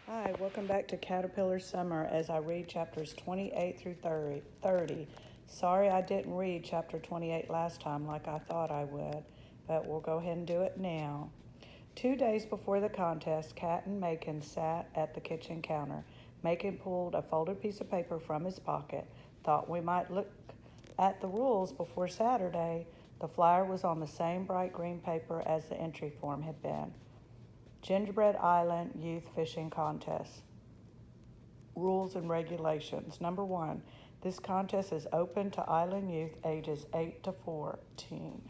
Hi, welcome back to Caterpillar Summer as I read chapters 28 through 30. Sorry I didn't read chapter 28 last time like I thought I would, but we'll go ahead and do it now. 2 days before the contest, Kat and Macon sat at the kitchen counter. Macon pulled a folded piece of paper from his pocket, thought we might look at the rules before Saturday. The flyer was on the same bright green paper as the entry form had been. Gingerbread Island Youth Fishing Contest. Rules and regulations. Number 1, this contest is open to island youth ages 8 to 14.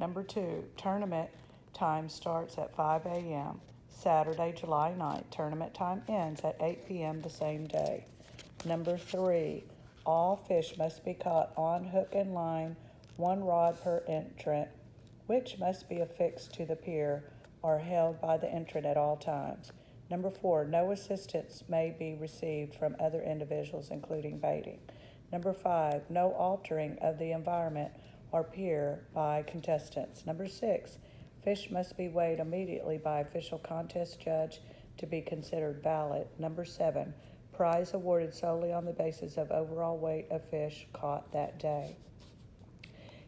Number 2, tournament time starts at 5 a.m. Saturday, July 9th. Tournament time ends at 8 p.m. the same day. Number 3, all fish must be caught on hook and line, 1 rod per entrant, which must be affixed to the pier or held by the entrant at all times. Number 4, no assistance may be received from other individuals, including baiting. Number 5, no altering of the environment or pier by contestants. Number 6, fish must be weighed immediately by official contest judge to be considered valid. Number 7, prize awarded solely on the basis of overall weight of fish caught that day.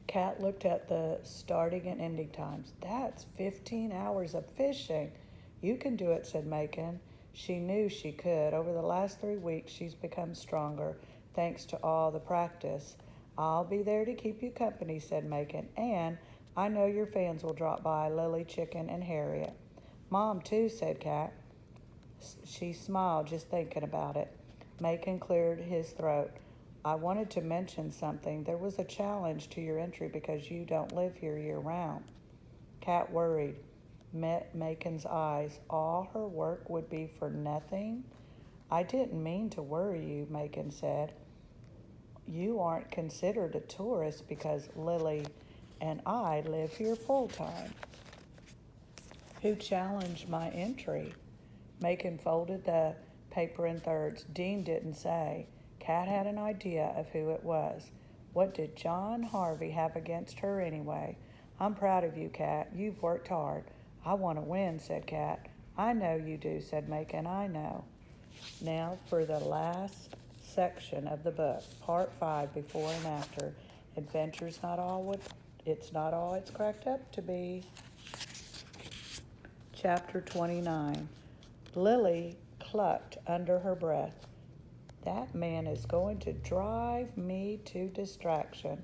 Kat looked at the starting and ending times. That's 15 hours of fishing. You can do it, said Macon. She knew she could. Over the last 3 weeks, she's become stronger, thanks to all the practice. I'll be there to keep you company, said Macon, and I know your fans will drop by, Lily, Chicken, and Harriet. Mom, too, said Kat. She smiled just thinking about it. Macon cleared his throat. I wanted to mention something. There was a challenge to your entry because you don't live here year-round. Kat worried, met Macon's eyes. All her work would be for nothing? I didn't mean to worry you, Macon said. You aren't considered a tourist because Lily and I live here full-time. Who challenged my entry? Macon folded the paper in thirds. Dean didn't say. Kat had an idea of who it was. What did John Harvey have against her anyway? I'm proud of you, Kat. You've worked hard. I want to win, said Kat. I know you do, said Macon. I know. Now for the last section of the book, part 5, before and after. Adventure's not all what it's not all it's cracked up to be. Chapter 29. Lily clucked under her breath. That man is going to drive me to distraction.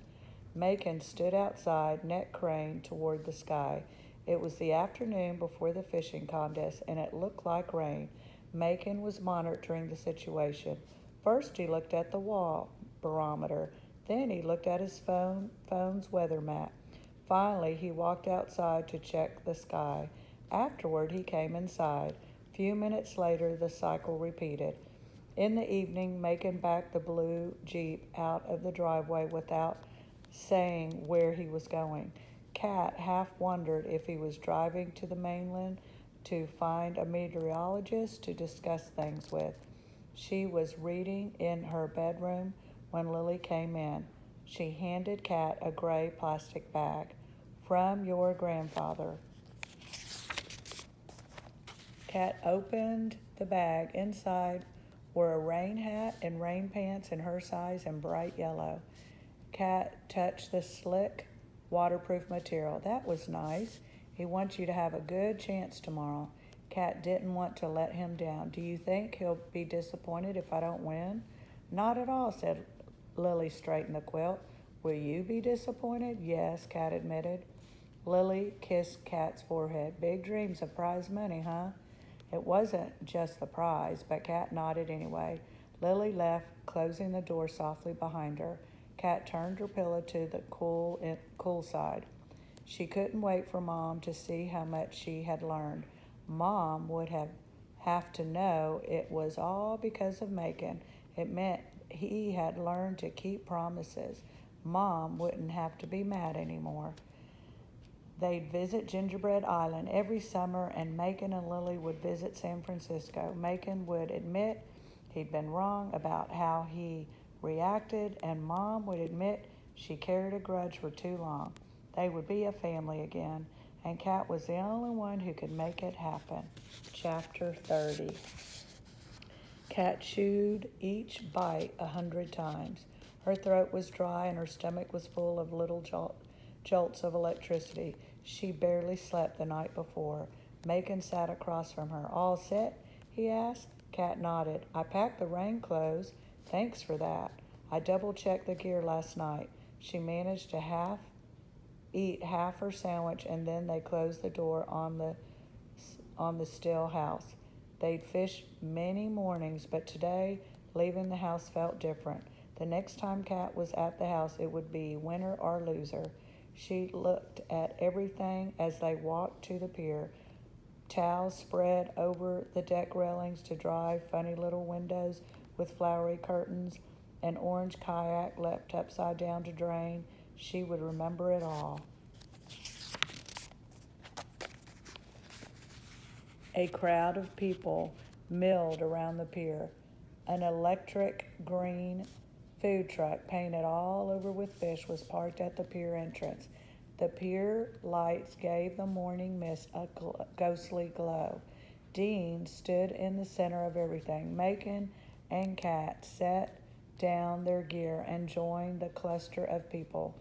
Macon stood outside, neck craned toward the sky. It was the afternoon before the fishing contest, and it looked like rain. Macon was monitoring the situation. First he looked at the wall barometer. Then he looked at his phone's weather map. Finally, he walked outside to check the sky. Afterward, he came inside. Few minutes later, the cycle repeated. In the evening, Macon backed the blue Jeep out of the driveway without saying where he was going. Kat half wondered if he was driving to the mainland to find a meteorologist to discuss things with. She was reading in her bedroom when Lily came in. She handed Kat a gray plastic bag. From your grandfather. Kat opened the bag. Inside were a rain hat and rain pants in her size and bright yellow. Kat touched the slick, waterproof material. That was nice. He wants you to have a good chance tomorrow. Kat didn't want to let him down. Do you think he'll be disappointed if I don't win? Not at all, said Lily, straightening the quilt. Will you be disappointed? Yes, Kat admitted. Lily kissed Kat's forehead. Big dreams of prize money, huh? It wasn't just the prize, but Kat nodded anyway. Lily left, closing the door softly behind her. Kat turned her pillow to the cool side. She couldn't wait for Mom to see how much she had learned. Mom would have to know it was all because of Macon. It meant he had learned to keep promises. Mom wouldn't have to be mad anymore. They'd visit Gingerbread Island every summer, and Macon and Lily would visit San Francisco. Macon would admit he'd been wrong about how he reacted, and Mom would admit she carried a grudge for too long. They would be a family again, and Cat was the only one who could make it happen. Chapter 30. Cat chewed each bite 100 times. Her throat was dry and her stomach was full of little jolts of electricity. She barely slept the night before. Macon sat across from her. All set? He asked. Cat nodded. I packed the rain clothes. Thanks for that. I double-checked the gear last night. She managed to eat half her sandwich, and then they closed the door on the still house. They'd fished many mornings, but today, leaving the house felt different. The next time Cat was at the house, it would be winner or loser. She looked at everything as they walked to the pier. Towels spread over the deck railings to dry, funny little windows with flowery curtains, an orange kayak left upside down to drain. She would remember it all. A crowd of people milled around the pier. An electric green food truck painted all over with fish was parked at the pier entrance. The pier lights gave the morning mist a ghostly glow. Dean stood in the center of everything. Macon and Cat set down their gear and joined the cluster of people.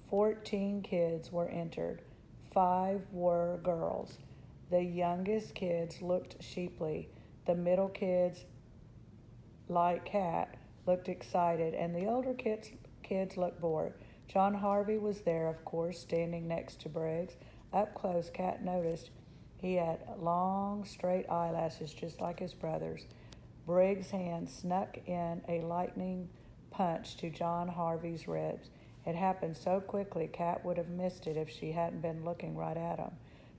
14 kids were entered. 5 were girls. The youngest kids looked sheeply. The middle kids, like Cat, looked excited, and the older kids looked bored. John Harvey was there, of course, standing next to Briggs. Up close, Cat noticed he had long, straight eyelashes just like his brother's. Briggs' hand snuck in a lightning punch to John Harvey's ribs. It happened so quickly, Cat would have missed it if she hadn't been looking right at him.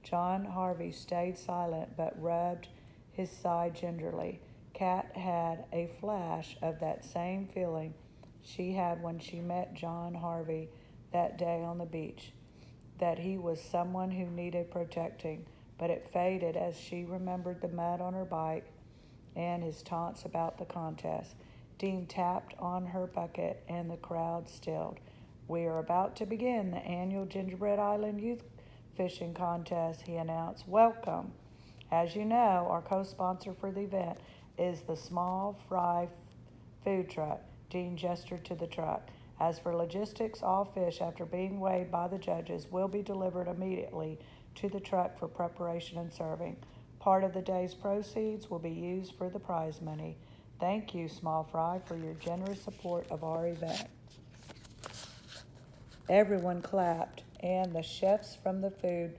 John Harvey stayed silent but rubbed his side gingerly. Cat had a flash of that same feeling she had when she met John Harvey that day on the beach, that he was someone who needed protecting, but it faded as she remembered the mud on her bike and his taunts about the contest. Dean tapped on her bucket and the crowd stilled. We are about to begin the annual Gingerbread Island Youth Fishing Contest, he announced. Welcome. As you know, our co-sponsor for the event is the Small Fry food truck. Dean gestured to the truck. As for logistics, all fish, after being weighed by the judges, will be delivered immediately to the truck for preparation and serving. Part of the day's proceeds will be used for the prize money. Thank you, Small Fry, for your generous support of our event. Everyone clapped, and the chefs from the food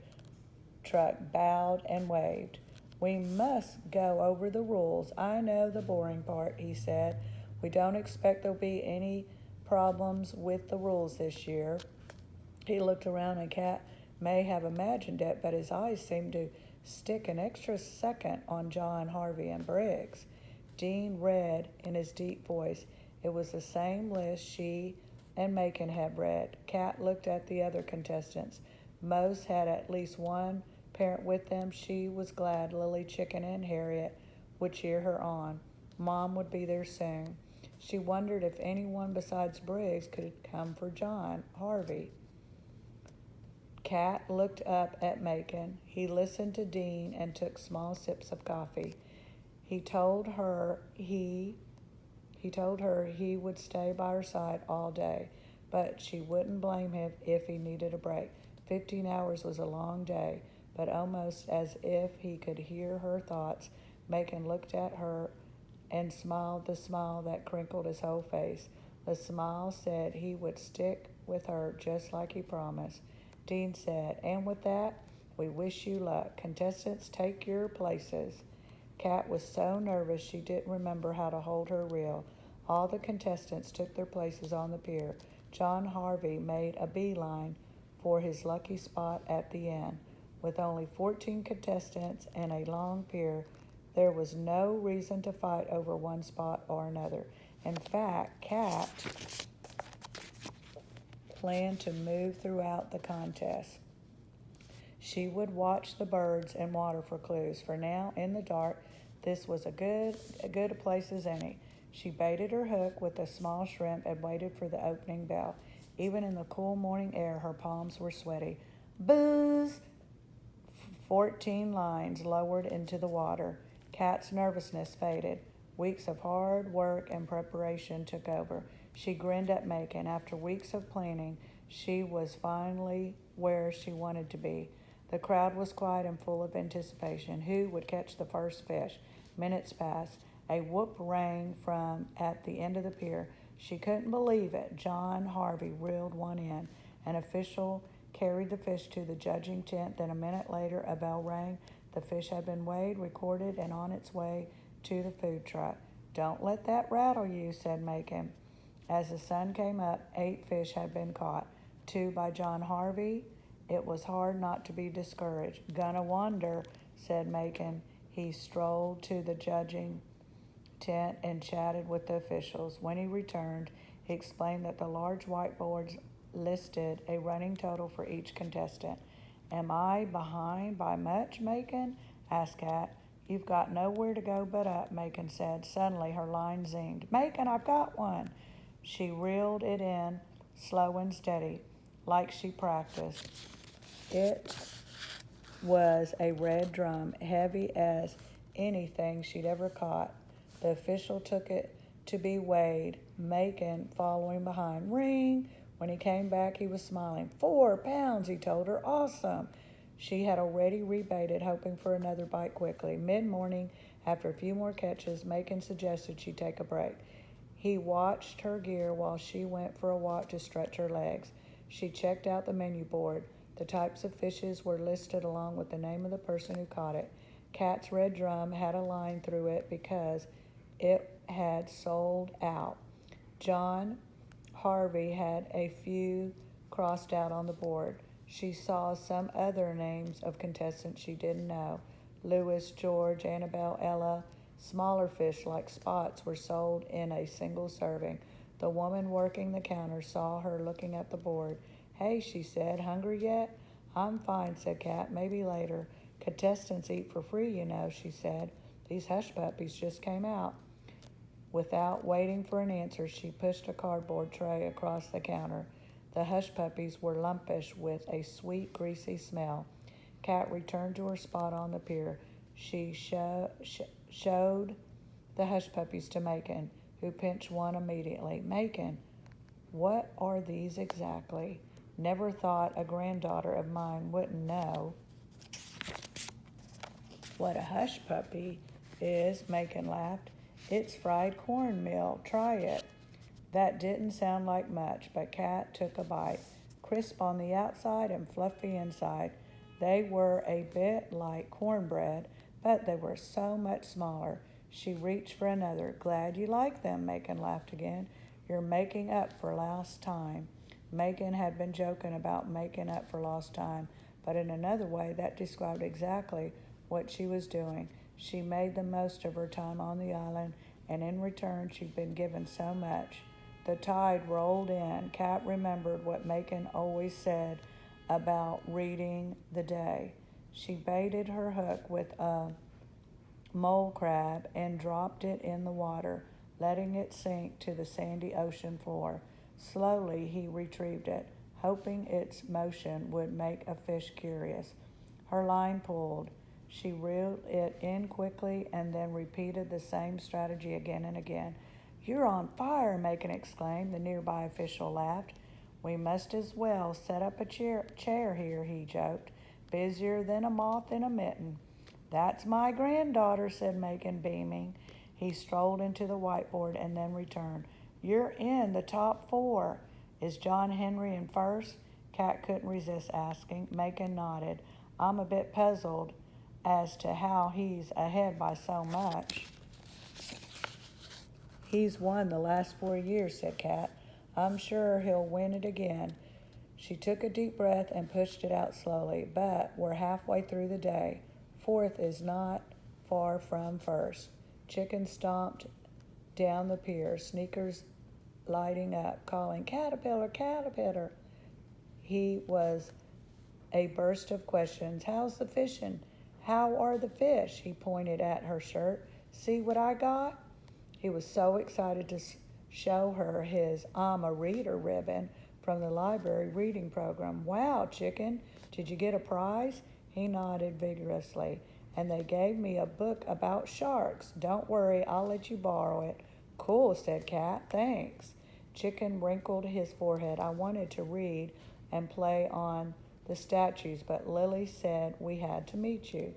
truck bowed and waved. We must go over the rules. I know the boring part, he said. We don't expect there'll be any problems with the rules this year. He looked around, and Cat may have imagined it, but his eyes seemed to stick an extra second on John Harvey and Briggs. Dean read in his deep voice. It was the same list she and Macon had read. Cat looked at the other contestants. Most had at least one parent with them. She was glad Lily, Chicken, and Harriet would cheer her on. Mom would be there soon. She wondered if anyone besides Briggs could come for John Harvey. Cat looked up at Macon. He listened to Dean and took small sips of coffee. He told her he would stay by her side all day, but she wouldn't blame him if he needed a break. 15 hours was a long day, but almost as if he could hear her thoughts, Macon looked at her and smiled the smile that crinkled his whole face. The smile said he would stick with her just like he promised. Dean said, and with that, we wish you luck. Contestants, take your places. Cat was so nervous she didn't remember how to hold her reel. All the contestants took their places on the pier. John Harvey made a beeline for his lucky spot at the end. With only 14 contestants and a long pier, there was no reason to fight over one spot or another. In fact, Cat planned to move throughout the contest. She would watch the birds and water for clues. For now, in the dark, this was a good a place as any. She baited her hook with a small shrimp and waited for the opening bell. Even in the cool morning air, her palms were sweaty. Booze! 14 lines lowered into the water. Kat's nervousness faded. Weeks of hard work and preparation took over. She grinned at Macon. After weeks of planning, she was finally where she wanted to be. The crowd was quiet and full of anticipation. Who would catch the first fish? Minutes passed. A whoop rang from at the end of the pier. She couldn't believe it. John Harvey reeled one in. An official carried the fish to the judging tent. Then a minute later, a bell rang. The fish had been weighed, recorded, and on its way to the food truck. "Don't let that rattle you," said Macon. As the sun came up, 8 fish had been caught. 2 by John Harvey. It was hard not to be discouraged. "Gonna wonder," said Macon. He strolled to the judging tent and chatted with the officials. When he returned, he explained that the large whiteboards listed a running total for each contestant. "Am I behind by much, Macon?" asked Kat. "You've got nowhere to go but up," Macon said. Suddenly her line zinged. "Macon, I've got one!" She reeled it in, slow and steady, like she practiced. It was a red drum, heavy as anything she'd ever caught. The official took it to be weighed, Macon following behind. Ring! When he came back, he was smiling. 4 pounds, he told her. Awesome! She had already rebaited, hoping for another bite quickly. Mid-morning, after a few more catches, Macon suggested she take a break. He watched her gear while she went for a walk to stretch her legs. She checked out the menu board. The types of fishes were listed along with the name of the person who caught it. Kat's red drum had a line through it because it had sold out. John Harvey had a few crossed out on the board. She saw some other names of contestants she didn't know. Louis, George, Annabelle, Ella. Smaller fish like spots were sold in a single serving. The woman working the counter saw her looking at the board. "Hey," she said, "hungry yet?" "I'm fine," said Kat. "Maybe later." "Contestants eat for free, you know," she said. "These hush puppies just came out." Without waiting for an answer, she pushed a cardboard tray across the counter. The hush puppies were lumpish with a sweet, greasy smell. Kat returned to her spot on the pier. She showed the hush puppies to Macon, who pinched one immediately. "Macon, what are these exactly?" "Never thought a granddaughter of mine wouldn't know what a hush puppy is," Macon laughed. "It's fried cornmeal. Try it." That didn't sound like much, but Kat took a bite. Crisp on the outside and fluffy inside. They were a bit like cornbread, but they were so much smaller. She reached for another. "Glad you like them," Macon laughed again. "You're making up for lost time." Macon had been joking about making up for lost time, but in another way that described exactly what she was doing. She made the most of her time on the island, and in return she'd been given so much. The tide rolled in. Kat remembered what Macon always said about reading the day. She baited her hook with a mole crab and dropped it in the water, letting it sink to the sandy ocean floor. Slowly he retrieved it, hoping its motion would make a fish curious. Her line pulled. She reeled it in quickly and then repeated the same strategy again and again. "You're on fire," Macon exclaimed. The nearby official laughed. "We must as well set up a chair here," he joked. "Busier than a moth in a mitten." "That's my granddaughter," said Macon, beaming. He strolled into the whiteboard and then returned. "You're in the top 4. Is John Henry in first?" Kat couldn't resist asking. Macon nodded. "I'm a bit puzzled as to how he's ahead by so much." "He's won the last 4 years," said Kat. "I'm sure he'll win it again." She took a deep breath and pushed it out slowly. "But we're halfway through the day. 4th is not far from 1st. Chickens stomped down the pier, sneakers lighting up, calling, "Caterpillar, caterpillar." He was a burst of questions. "How's the fishing? How are the fish?" He pointed at her shirt. "See what I got?" He was so excited to show her his "I'm a Reader" ribbon from the library reading program. "Wow, chicken, did you get a prize?" He nodded vigorously. And they gave me a book about sharks. Don't worry, I'll let you borrow it. Cool, said Cat. Thanks. Chicken wrinkled his forehead. I wanted to read and play on the statues, but Lily said we had to meet you.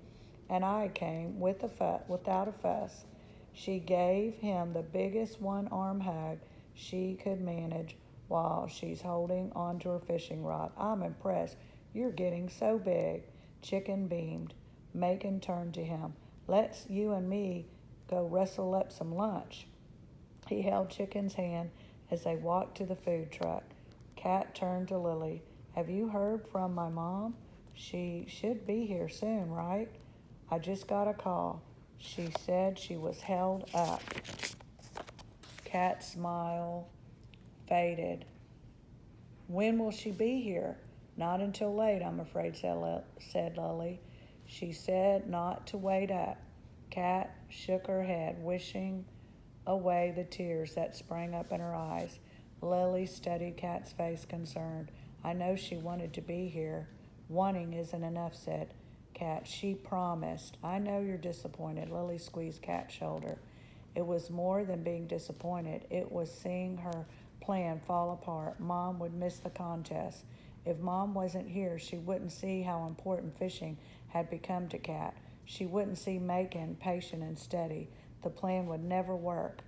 And I came without a fuss. She gave him the biggest one-arm hug she could manage while she's holding onto her fishing rod. I'm impressed. You're getting so big. Chicken beamed. Megan turned to him. Let's you and me go wrestle up some lunch. He held Chicken's hand as they walked to the food truck. Cat turned to Lily. Have you heard from my mom? She should be here soon, right? I just got a call. She said she was held up. Cat's smile faded. When will she be here? Not until late, I'm afraid, said Lily. She said not to wait up. Cat shook her head, wishing away the tears that sprang up in her eyes. Lily studied Cat's face, concerned. I know she wanted to be here. Wanting isn't enough, said Cat. She promised. I know you're disappointed. Lily squeezed Cat's shoulder. It was more than being disappointed. It was seeing her plan fall apart. Mom would miss the contest. If Mom wasn't here, she wouldn't see how important fishing had become to Cat. She wouldn't see Macon patient and steady. The plan would never work.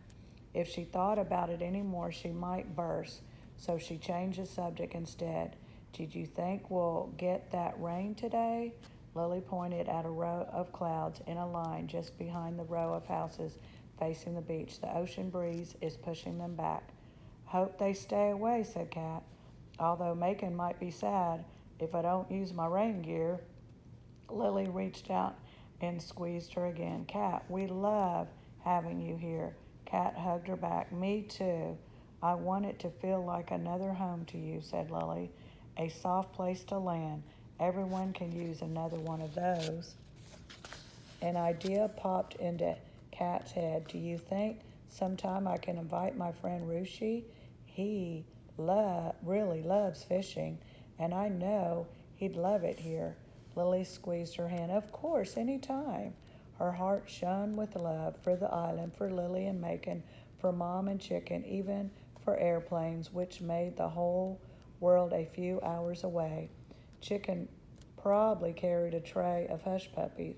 If she thought about it anymore, she might burst. So she changed the subject instead. Did you think we'll get that rain today? Lily pointed at a row of clouds in a line just behind the row of houses facing the beach. The ocean breeze is pushing them back. Hope they stay away, said Cat. Although Macon might be sad if I don't use my rain gear. Lily reached out and squeezed her again. Cat, we love having you here. Cat hugged her back. Me too. I want it to feel like another home to you, said Lily. A soft place to land. Everyone can use another one of those. An idea popped into Cat's head. Do you think sometime I can invite my friend Rushi? He really loves fishing, and I know he'd love it here. Lily squeezed her hand. Of course, any time. Her heart shone with love for the island, for Lily and Macon, for Mom and Chicken, even for airplanes, which made the whole world a few hours away. Chicken proudly carried a tray of hush puppies.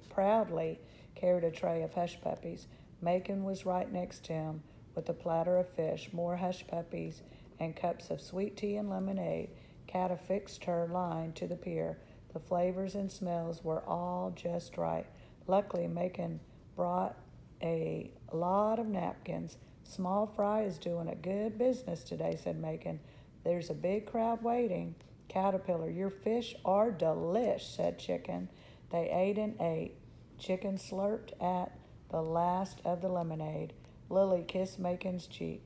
Macon was right next to him with a platter of fish, more hush puppies, and cups of sweet tea and lemonade. Cat affixed her line to the pier. The flavors and smells were all just right. Luckily, Macon brought a lot of napkins. Small Fry is doing a good business today, said Macon. There's a big crowd waiting. Caterpillar, your fish are delish, said Chicken. They ate and ate. Chicken slurped at the last of the lemonade. Lily kissed Macon's cheek.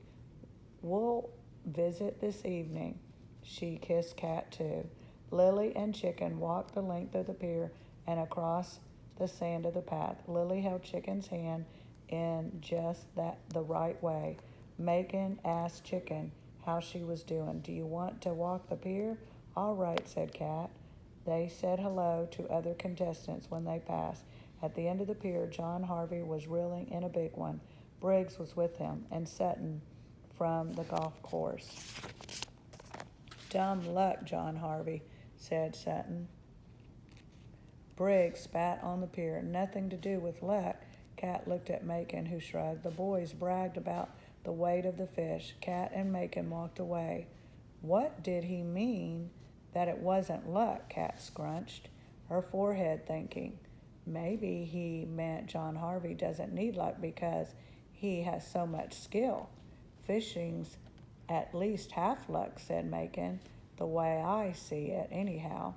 We'll visit this evening. She kissed Cat too. Lily and Chicken walked the length of the pier and across the sand of the path. Lily held Chicken's hand in just the right way. Macon asked Chicken how she was doing. Do you want to walk the pier? All right, said Cat. They said hello to other contestants when they passed. At the end of the pier, John Harvey was reeling in a big one. Briggs was with him, and Sutton from the golf course. Dumb luck, John Harvey, said Sutton. Briggs spat on the pier. Nothing to do with luck. Cat looked at Macon, who shrugged. The boys bragged about the weight of the fish. Cat and Macon walked away. What did he mean that it wasn't luck? Cat scrunched her forehead, thinking. Maybe he meant John Harvey doesn't need luck because he has so much skill. Fishing's at least half luck, said Macon, the way I see it, anyhow.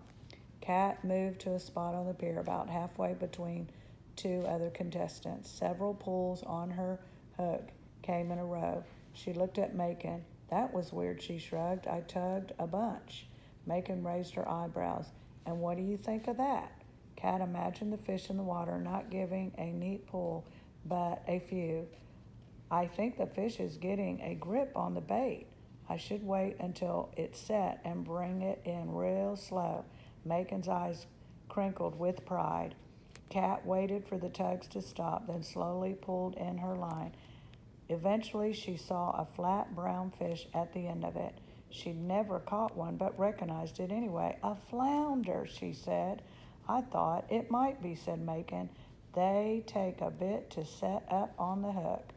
Cat moved to a spot on the pier about halfway between two other contestants. Several pulls on her hook came in a row. She looked at Macon. That was weird, she shrugged. I tugged a bunch. Macon raised her eyebrows. And what do you think of that? Cat imagined the fish in the water not giving a neat pull, but a few. I think the fish is getting a grip on the bait. I should wait until it's set and bring it in real slow. Macon's eyes crinkled with pride. Cat waited for the tugs to stop, then slowly pulled in her line. Eventually, she saw a flat brown fish at the end of it. She'd never caught one, but recognized it anyway. "A flounder," she said. "I thought it might be," said Macon. "They take a bit to set up on the hook."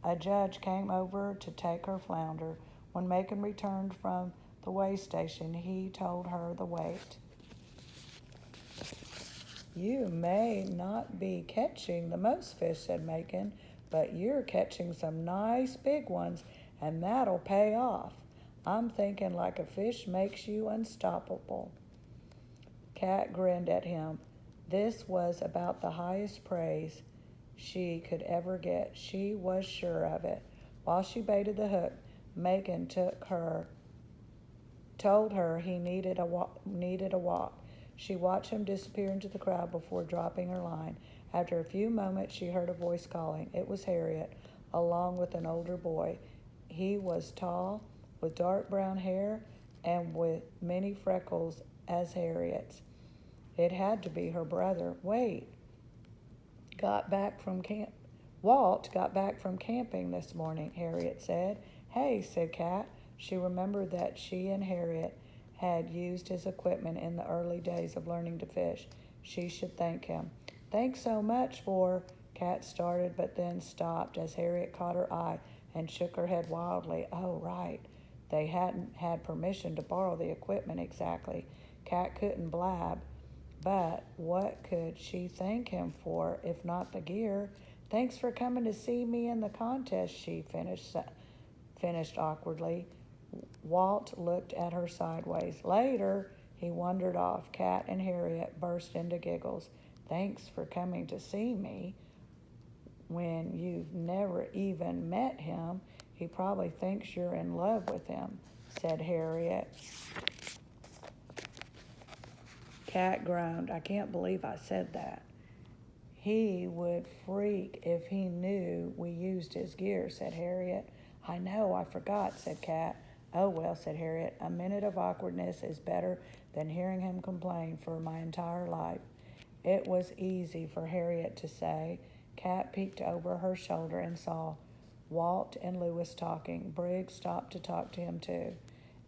A judge came over to take her flounder. When Macon returned from the weigh station, he told her the weight. "You may not be catching the most fish," said Macon, "but you're catching some nice big ones, and that'll pay off. I'm thinking like a fish makes you unstoppable." Cat grinned at him. This was about the highest praise she could ever get. She was sure of it. While she baited the hook, Macon told her he needed a walk. She watched him disappear into the crowd before dropping her line. After a few moments, she heard a voice calling. It was Harriet, along with an older boy. He was tall, with dark brown hair, and with many freckles as Harriet's. It had to be her brother. Walt got back from camping this morning," Harriet said. "Hey," said Cat. She remembered that she and Harriet had used his equipment in the early days of learning to fish. She should thank him. "Thanks so much for—" Cat started, but then stopped as Harriet caught her eye and shook her head wildly. Oh, right. They hadn't had permission to borrow the equipment exactly. Cat couldn't blab. But what could she thank him for, if not the gear? "Thanks for coming to see me in the contest," she finished awkwardly. Walt looked at her sideways. "Later." He wandered off. Cat and Harriet burst into giggles. "Thanks for coming to see me. When you've never even met him, he probably thinks you're in love with him," said Harriet. Cat groaned. "I can't believe I said that." "He would freak if he knew we used his gear," said Harriet. "I know, I forgot," said Cat. "Oh, well," said Harriet, "a minute of awkwardness is better than hearing him complain for my entire life." It was easy for Harriet to say. Cat peeked over her shoulder and saw Walt and Lewis talking. Briggs stopped to talk to him, too.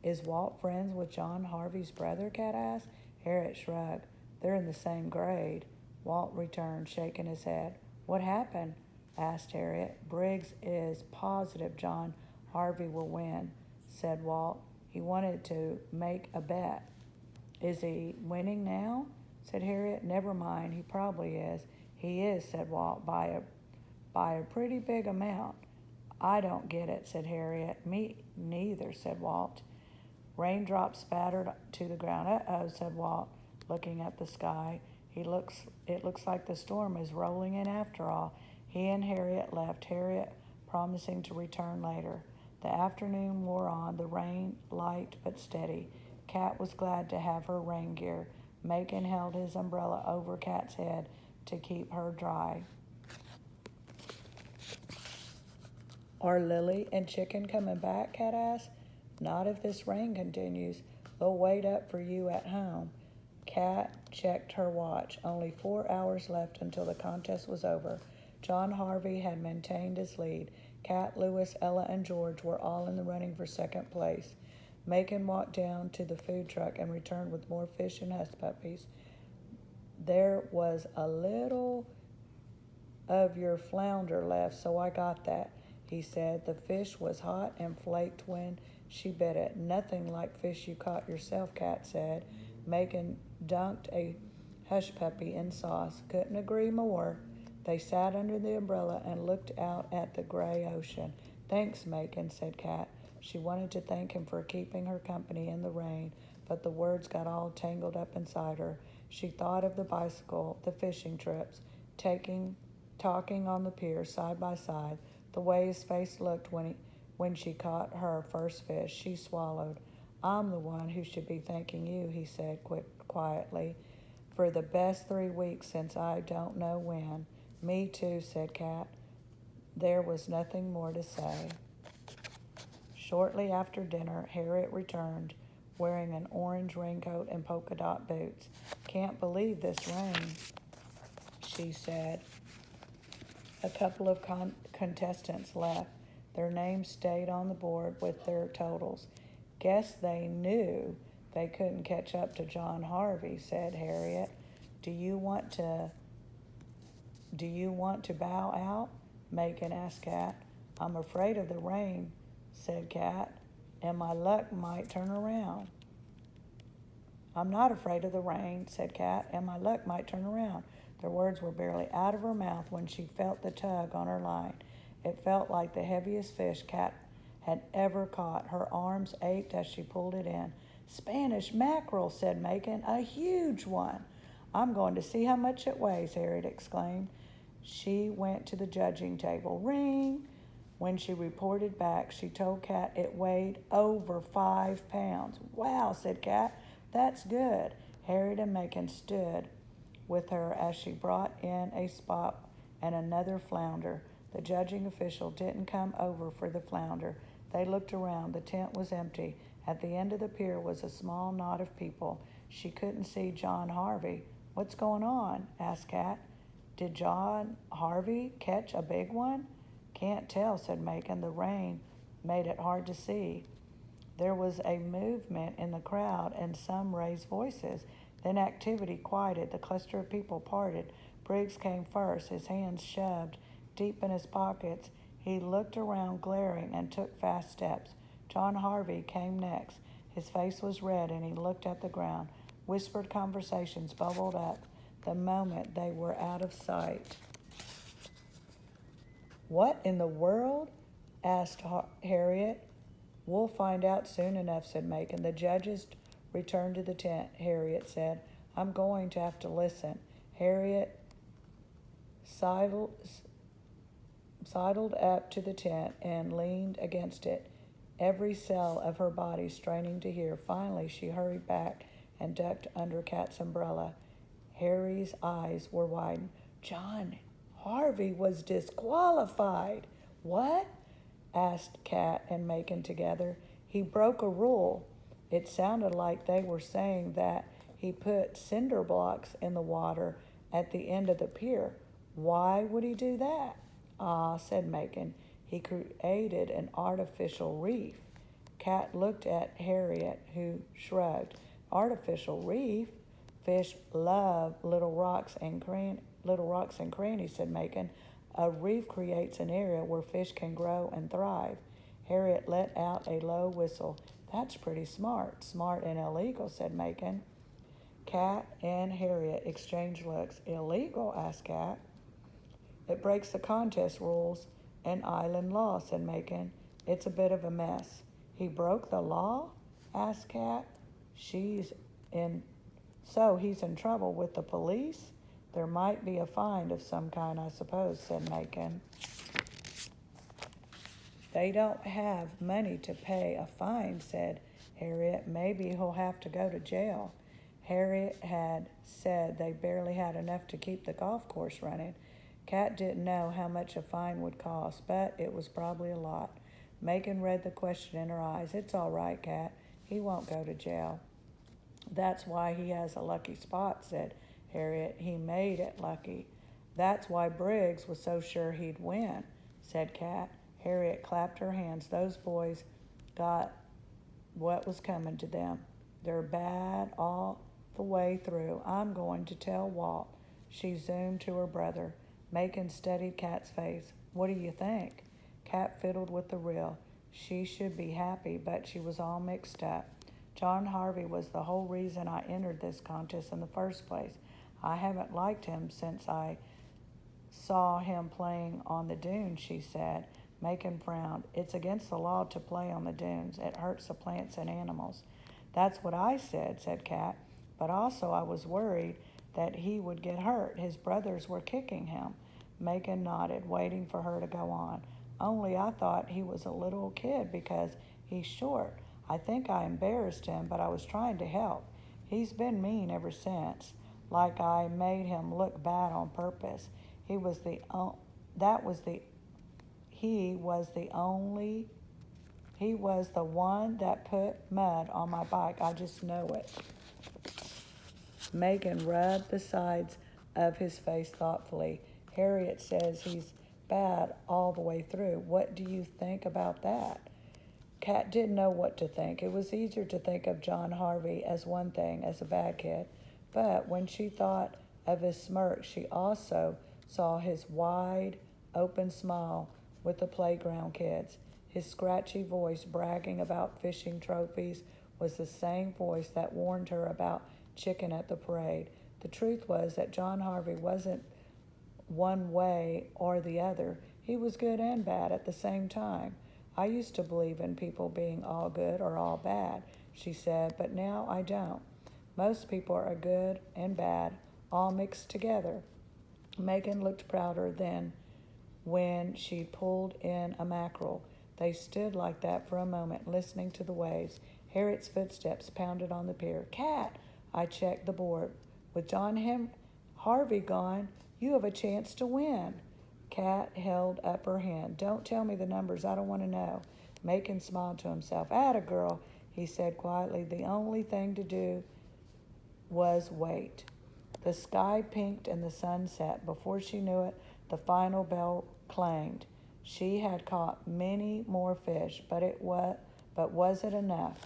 "Is Walt friends with John Harvey's brother?" Cat asked. Harriet shrugged. "They're in the same grade." Walt returned, shaking his head. "What happened?" asked Harriet. "Briggs is positive John Harvey will win," said Walt. "He wanted to make a bet." "Is he winning now?" said Harriet. "Never mind, he probably is." "He is," said Walt, by a pretty big amount." "I don't get it," said Harriet. "Me neither," said Walt. Raindrops spattered to the ground. "Uh-oh," said Walt, looking at the sky. It looks like the storm is rolling in after all." He and Harriet left, Harriet promising to return later. The afternoon wore on, the rain light but steady. Cat was glad to have her rain gear. Macon held his umbrella over Cat's head to keep her dry. "Are Lily and Chicken coming back?" Cat asked. "Not if this rain continues. They'll wait up for you at home." Cat checked her watch. Only 4 hours left until the contest was over. John Harvey had maintained his lead. Cat, Lewis, Ella, and George were all in the running for second place. Macon walked down to the food truck and returned with more fish and hush puppies. "There was a little of your flounder left, so I got that," he said. "The fish was hot and flaked when she bit it." "Nothing like fish you caught yourself," Cat said. Macon dunked a hush puppy in sauce. "Couldn't agree more." They sat under the umbrella and looked out at the gray ocean. "Thanks, Macon," said Cat. She wanted to thank him for keeping her company in the rain, but the words got all tangled up inside her. She thought of the bicycle, the fishing trips, talking on the pier side by side, the way his face looked when she caught her first fish. She swallowed. "I'm the one who should be thanking you," he said quietly, "for the best 3 weeks since I don't know when." "Me too," said Cat. There was nothing more to say. Shortly after dinner, Harriet returned, wearing an orange raincoat and polka dot boots. Can't believe this rain, she said. A couple of contestants left. Their names stayed on the board with their totals. Guess they knew they couldn't catch up to John Harvey, said Harriet. Do you want to bow out? Megan asked Kat. I'm afraid of the rain, said Kat, and my luck might turn around. I'm not afraid of the rain, said Kat, and my luck might turn around. The words were barely out of her mouth when she felt the tug on her line. It felt like the heaviest fish Kat had ever caught. Her arms ached as she pulled it in. Spanish mackerel, said Megan, a huge one. I'm going to see how much it weighs, Harriet exclaimed. She went to the judging table. Ring! When she reported back, she told Kat it weighed over 5 pounds. Wow, said Kat, that's good. Harriet and Megan stood with her as she brought in a spot and another flounder. The judging official didn't come over for the flounder. They looked around. The tent was empty. At the end of the pier was a small knot of people. She couldn't see John Harvey. What's going on? Asked Kat. Did John Harvey catch a big one? Can't tell, said Megan. The rain made it hard to see. There was a movement in the crowd and some raised voices. Then activity quieted. The cluster of people parted. Briggs came first, his hands shoved deep in his pockets. He looked around, glaring, and took fast steps. John Harvey came next. His face was red, and he looked at the ground. Whispered conversations bubbled up the moment they were out of sight. What in the world? Asked Harriet. We'll find out soon enough, said Megan. The judges returned to the tent. Harriet said, I'm going to have to listen. Harriet sidled up to the tent and leaned against it, every cell of her body straining to hear. Finally, she hurried back and ducked under Kat's umbrella. Harry's eyes were widened. John Harvey was disqualified. What? Asked Kat and Megan together. He broke a rule. It sounded like they were saying that he put cinder blocks in the water at the end of the pier. Why would he do that? Ah, said Megan. He created an artificial reef. Kat looked at Harriet, who shrugged. Artificial reef? Fish love little rocks and crannies, said Megan. A reef creates an area where fish can grow and thrive. Harriet let out a low whistle. That's pretty smart. Smart and illegal, said Megan. Kat and Harriet exchanged looks. Illegal? Asked Kat. It breaks the contest rules and island law, said Megan. It's a bit of a mess. He broke the law? Asked Kat. He's in trouble with the police? There might be a fine of some kind, I suppose, said Megan. They don't have money to pay a fine, said Harriet. Maybe he'll have to go to jail. Harriet had said they barely had enough to keep the golf course running. Kat didn't know how much a fine would cost, but it was probably a lot. Megan read the question in her eyes. It's all right, Kat. He won't go to jail. That's why he has a lucky spot, said Harriet. He made it lucky. That's why Briggs was so sure he'd win, said Kat. Harriet clapped her hands. Those boys got what was coming to them. They're bad all the way through. I'm going to tell Walt. She zoomed to her brother. Megan studied Kat's face. What do you think? Kat fiddled with the reel. She should be happy, but she was all mixed up. John Harvey was the whole reason I entered this contest in the first place. I haven't liked him since I saw him playing on the dunes, she said. Megan frowned. It's against the law to play on the dunes. It hurts the plants and animals. That's what I said Kat. But also I was worried that he would get hurt. His brothers were kicking him. Megan nodded, waiting for her to go on. Only I thought he was a little kid because he's short. I think I embarrassed him, but I was trying to help. He's been mean ever since, like I made him look bad on purpose. He was the one that put mud on my bike. I just know it. Megan rubbed the sides of his face thoughtfully. Harriet says he's bad all the way through. What do you think about that? Kat didn't know what to think. It was easier to think of John Harvey as one thing, as a bad kid. But when she thought of his smirk, she also saw his wide, open smile with the playground kids. His scratchy voice bragging about fishing trophies was the same voice that warned her about chicken at the parade. The truth was that John Harvey wasn't one way or the other. He was good and bad at the same time. I used to believe in people being all good or all bad, she said, but now I don't. Most people are good and bad, all mixed together. Megan looked prouder than when she pulled in a mackerel. They stood like that for a moment, listening to the waves. Harriet's footsteps pounded on the pier. Cat, I checked the board. With Harvey gone, you have a chance to win. Cat held up her hand. Don't tell me the numbers. I don't want to know. Macon smiled to himself. Atta girl, he said quietly. The only thing to do was wait. The sky pinked and the sun set. Before she knew it, the final bell clanged. She had caught many more fish, but was it enough?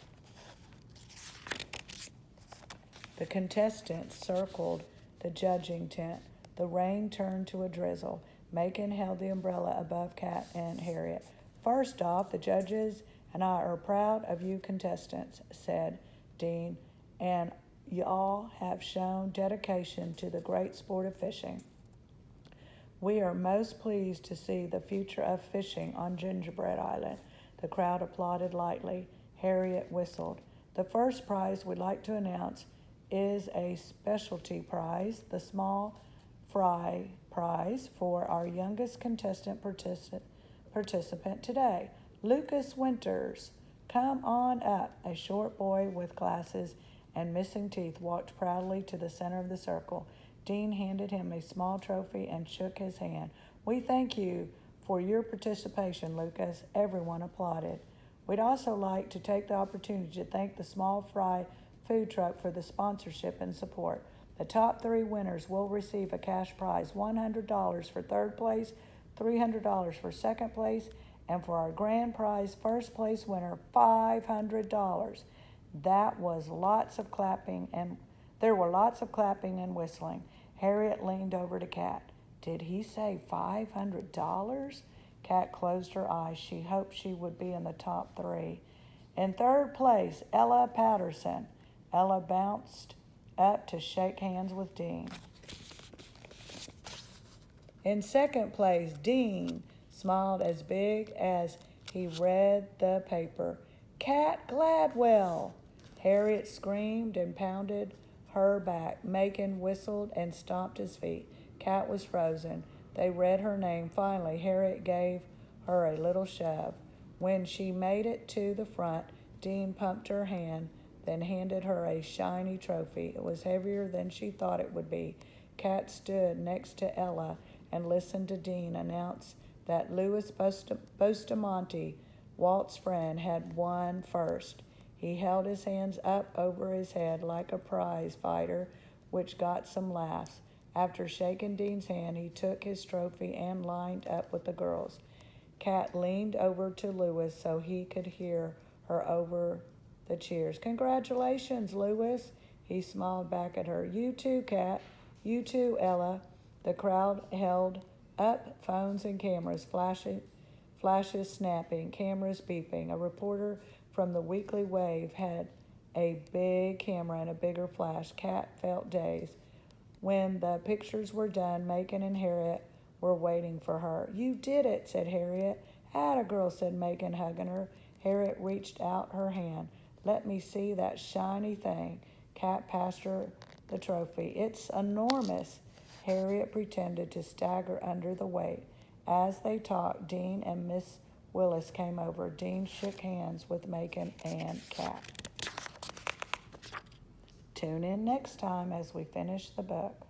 The contestants circled the judging tent. The rain turned to a drizzle. Macon held the umbrella above Kat and Harriet. First off, the judges and I are proud of you contestants, said Dean, and y'all have shown dedication to the great sport of fishing. We are most pleased to see the future of fishing on Gingerbread Island. The crowd applauded lightly. Harriet whistled. The first prize we'd like to announce is a specialty prize, the small fry prize for our youngest contestant participant today, Lucas Winters. Come on up. A short boy with glasses and missing teeth walked proudly to the center of the circle. Dean handed him a small trophy and shook his hand. We thank you for your participation, Lucas. Everyone applauded. We'd also like to take the opportunity to thank the Small Fry food truck for the sponsorship and support. The top 3 winners will receive a cash prize, $100 for third place, $300 for second place, and for our grand prize first place winner, $500. That was lots of clapping, and there were lots of clapping and whistling. Harriet leaned over to Kat. Did he say $500? Kat closed her eyes. She hoped she would be in the top 3. In third place, Ella Patterson. Ella bounced up to shake hands with Dean. In second place, Dean smiled as big as he read the paper. Cat Gladwell! Harriet screamed and pounded her back. Macon whistled and stomped his feet. Cat was frozen. They read her name. Finally, Harriet gave her a little shove. When she made it to the front, Dean pumped her hand, then handed her a shiny trophy. It was heavier than she thought it would be. Kat stood next to Ella and listened to Dean announce that Louis Bustamante, Walt's friend, had won first. He held his hands up over his head like a prize fighter, which got some laughs. After shaking Dean's hand, he took his trophy and lined up with the girls. Kat leaned over to Louis so he could hear her over the cheers. Congratulations, Louis. He smiled back at her. You too, Kat. You too, Ella. The crowd held up phones and cameras, flashes snapping, cameras beeping. A reporter from the Weekly Wave had a big camera and a bigger flash. Kat felt dazed. When the pictures were done, Macon and Harriet were waiting for her. You did it, said Harriet. Atta girl, said Macon, hugging her. Harriet reached out her hand. Let me see that shiny thing. Kat passed her the trophy. It's enormous. Harriet pretended to stagger under the weight. As they talked, Dean and Miss Willis came over. Dean shook hands with Macon and Kat. Tune in next time as we finish the book.